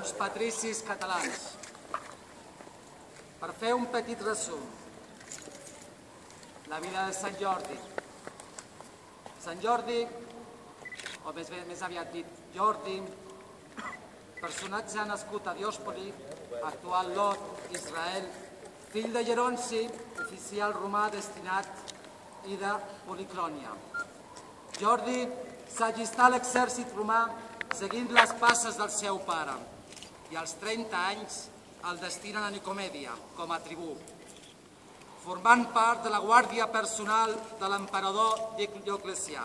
bons patricis catalans. Per fer un petit resum, la vida de Sant Jordi. Sant Jordi, o més aviat dit Jordi, personatge nascut a Diòspoli, actual Lod, Israel, fill de Geronci, oficial romà destinat i de Policrònia. Jordi s'allistà a l'exèrcit romà seguint les passes del seu pare i als 30 anys el destinen a Nicomèdia com a tribú, formant part de la guàrdia personal de l'emperador Dioclecià.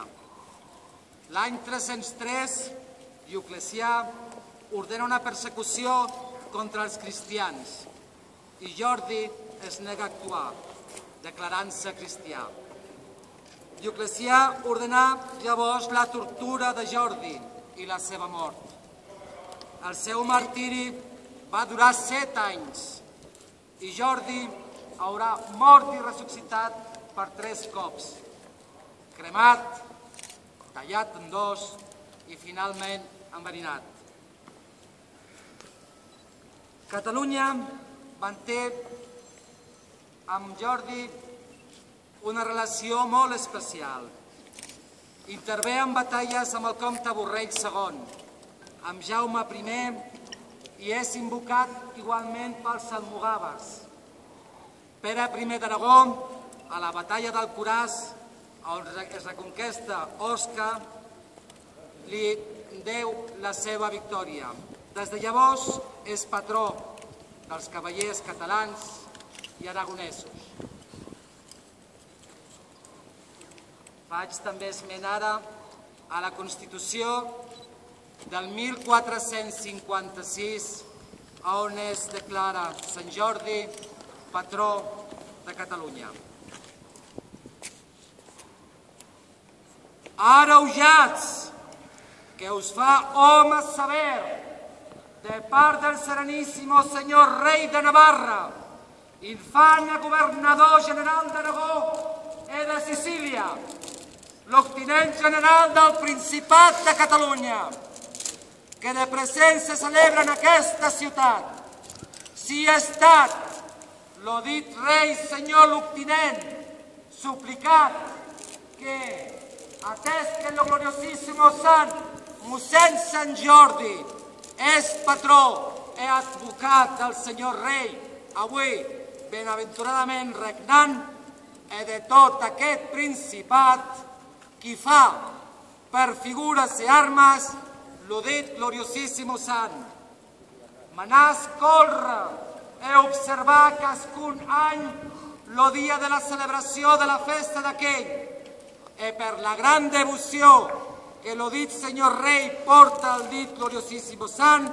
L'any 303, Dioclecià ordena una persecució contra els cristians i Jordi es nega a actuar, declarant-se cristià. Dioclecià ordenà llavors la tortura de Jordi i la seva mort. El seu martiri va durar 7 anys i Jordi haurà mort i ressuscitat per 3 cops, cremat, tallat en 2 i finalment enverinat. Catalunya manté amb Jordi una relació molt especial. Intervé en batalles amb el comte Borrell II, amb Jaume I i és invocat igualment pels almogàvers. Pere I d'Aragó, a la batalla d'Alcoràs, on es reconquesta Osca, li deu la seva victòria. Des de llavors és patró dels cavallers catalans i aragonesos. Faig també esment ara a la Constitució del 1456, on es declara Sant Jordi patró de Catalunya. Ara, ujats, que us fa home saber, de part del Serenísimo Senyor Rei de Navarra, infant governador general d'Aragó i de Sicília, l'Octinent General del Principat de Catalunya, que de present se celebra en aquesta ciutat, sia estat lo dit rei senyor l'Octinent, suplicat que, atès que el gloriosíssimo sant mossèn Sant Jordi és patró i advocat del senyor rei, avui benaventuradament regnant, i de tot aquest principat, qui fa per figures i armes lo dit gloriosíssimo sant. Manàs córrer i observar cascun any lo dia de la celebració de la festa d'aquell, i per la gran devoció que lo dit senyor rei porta al dit gloriosíssimo sant,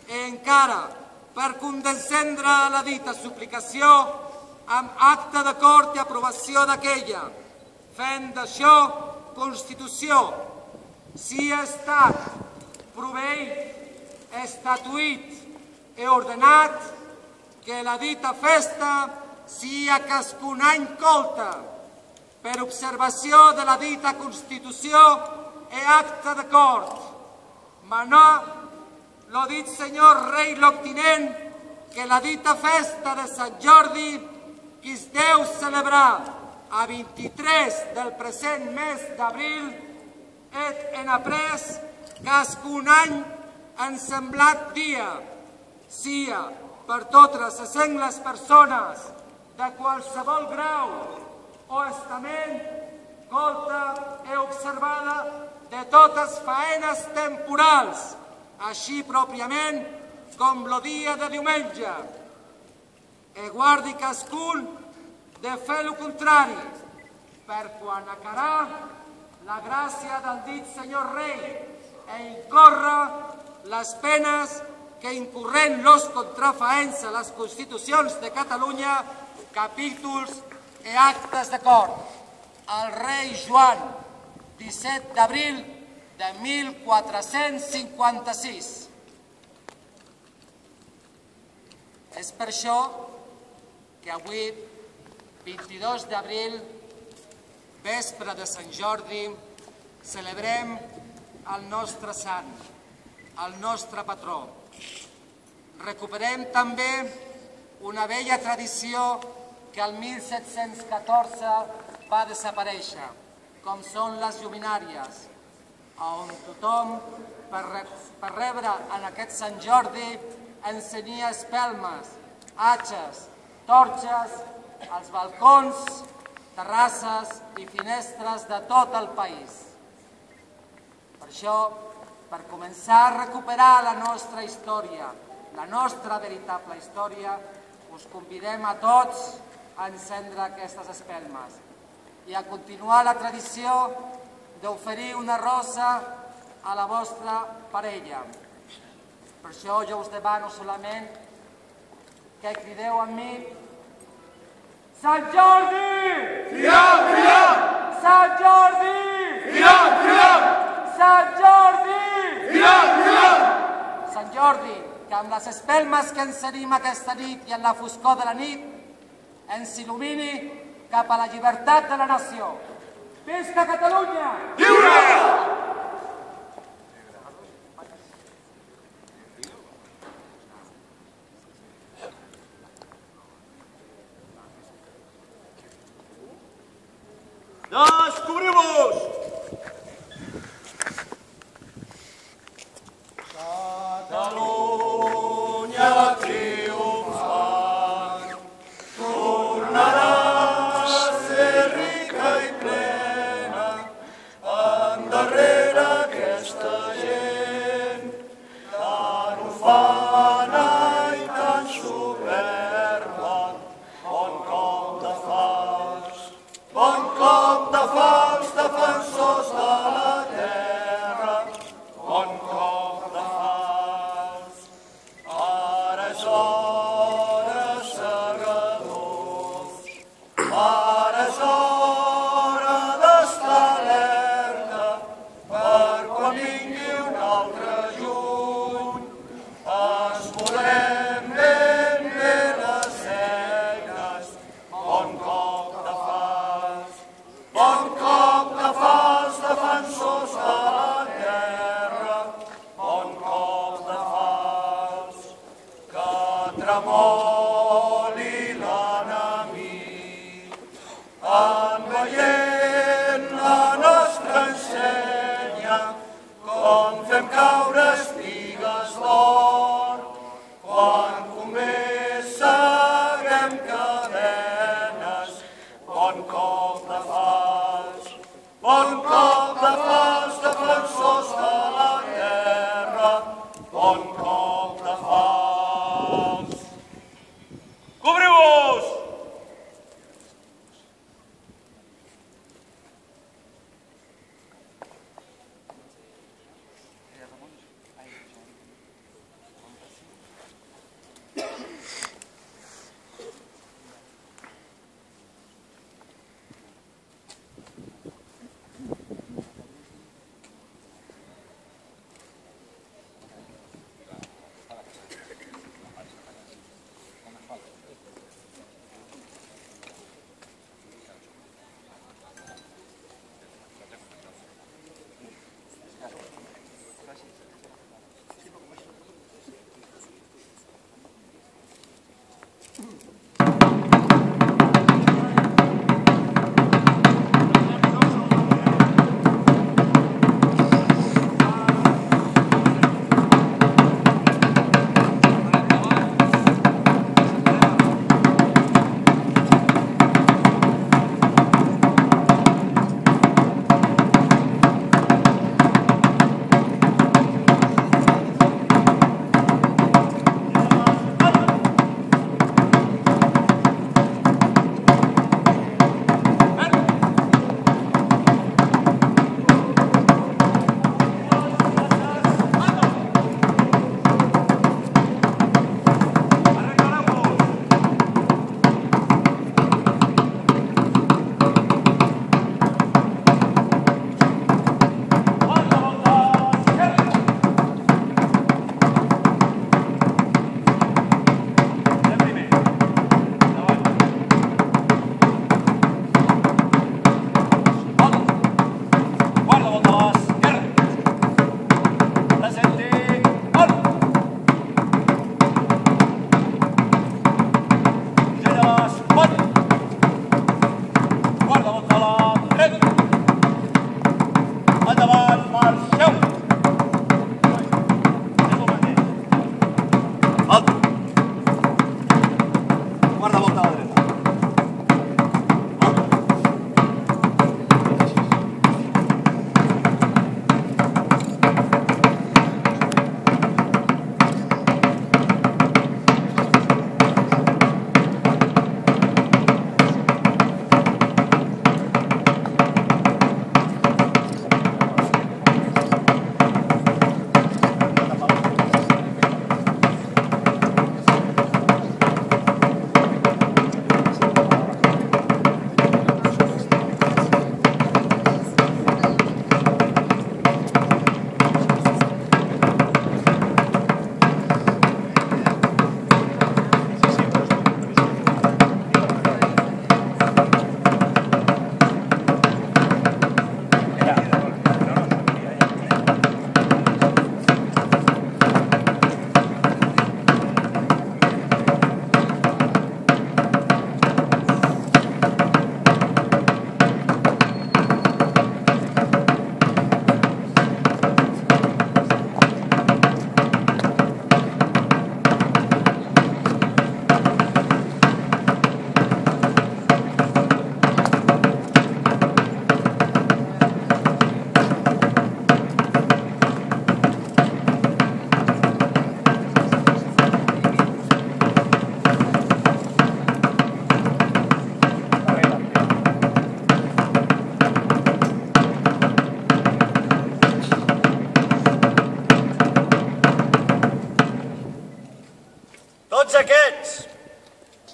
i encara per condescendre la dita suplicació amb acte d'acord i aprovació d'aquella, fent d'això Constitució, sia estat proveït, estatuït i ordenat que la dita festa sia cascun any colta per observació de la dita Constitució i acte d'acord. Manà lo dit senyor rei l'Octinent que la dita festa de Sant Jordi que es deu celebrar a 23 del present mes d'abril et en après cascun any en semblat dia, sia per totes les sengles persones de qualsevol grau o estament, colta i observada de totes faenes temporals, així pròpiament com lo dia de diumenge, i guardi cascun de fer el contrari, per quan acarà la gràcia del dit senyor rei i incorre les penes que incorrent los contrafaents a les Constitucions de Catalunya, capítols i actes d'acord. El rei Joan, 17 d'abril de 1456. És per això que avui, 22 d'abril, vespre de Sant Jordi, celebrem el nostre sant, el nostre patró, Recuperem també una vella tradició que el 1714 va desaparèixer, com són les lluminàries, on tothom, per rebre en aquest Sant Jordi, encenia espelmes, atxes, torxes, als balcons, terrasses i finestres de tot el país. Per això, per començar a recuperar la nostra història, la nostra veritable història, us convidem a tots a encendre aquestes espelmes i a continuar la tradició d'oferir una rosa a la vostra parella. Per això jo us demano solament que crideu amb mi: Sant Jordi! Cridam, cridam! Sant Jordi! Cridam, cridam! Sant Jordi! Cridam, cridam! Sant Jordi, que amb les espelmes que encenim aquesta nit i en la foscor de la nit ens il·lumini cap a la llibertat de la nació. Visca Catalunya! Lliure! Descobrim-vos! Catalunya triomfant tornarà a ser rica i plena endarrere aquesta gent tan ufana i tan soberba. Bon cop de fals, defensors de la terra. Bon cop de fals. Ara és hora, segadors. Ara és hora d'estar alerta per quan vingui un altre juny. Esmolem ben bé les eines. Bon cop de fals. Bon cop de fals, defensors de la terra. Bon cop de fals. Que tremoli l'enemic en veient la nostra ensenya, com fem caure espigues d'or. Quan convé seguem cadenes. Bon cop de fals, defensors de la terra. Bon cop de fals. Cobriu-vos!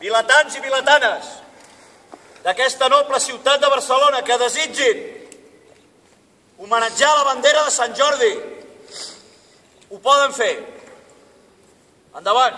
vilatans i vilatanes d'aquesta noble ciutat de Barcelona que desitgin homenatjar la bandera de Sant Jordi, ho poden fer. Endavant.